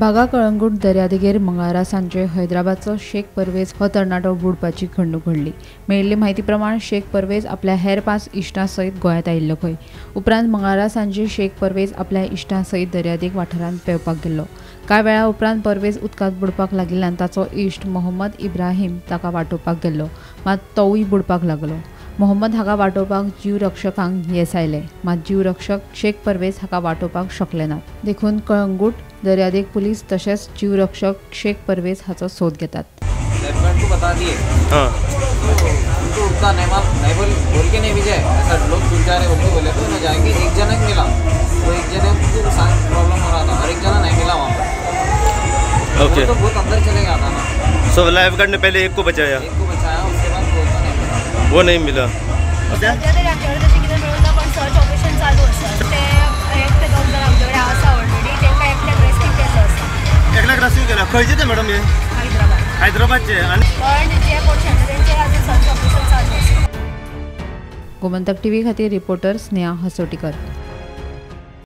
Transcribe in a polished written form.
बागा कळंगूट दर्यादेगेर मंगळारा सांजे हैदराबादचो शेख परवेज हो तरणाटो बुडपाची घडणूक घडली। मेळिल्ले म्हायती प्रमाण शेख परवेज आपल्या हेर 5 इश्टां सयत गोंयांत आयिल्लो खंय। उपरांत मंगळारा सांजे शेख परवेज आपल्या इश्टां सयत दर्यादेग वाठारांत पेंवपाक गेल्लो। कांय वेळा उपरांत परवेज उदकांत बुडपाक लागिल्ल्यान ताचो इश्ट मोहम्मद इब्राहिम ताका वाटोवपाक गेल्लो, मात तोवूय बुडपाक लागलो। मोहम्मद हाका वाटोवपाक जीव रक्षकांक येस आयले, मात जीव रक्षक शेख परवेज हाका वाटोवपाक शकले नात। देखून कळंगूट दर्यादेग पुलीस तशेंच जीव रक्षक शेख परवेज हाचो सोद घेतात। को बता दिए उनको उतना नहीं बोल के नहीं भी जाए, ऐसा लोग 3-4 बोले तो न जाएंगे। एक जना मिला तो एक जने को प्रॉब्लम हो रहा था और एक जना नहीं मिला वहाँ पर। ओके तो बहुत अंदर चले गया था ना। सो लाइफ गार्ड ने पहले एक को बचाया, उसके बाद वो नहीं मिला। सर्च ऑपरेशन चालू असतं ते एकटे दोन जण आमच्याकडे आसा ऑलरेडी तेका एकट्याक रेस्क्यू केल्लो आसा। एकल्याक रेस्क्यू केला खंयचे ते मॅडम हे हैदराबादचे आणि पण जे पोर्शन तेंचे आजून सर्च ऑपरेशन चालू आसा। गोमंतक टीव्ही खातीर रिपोर्टर स्नेहा हसोटीकर।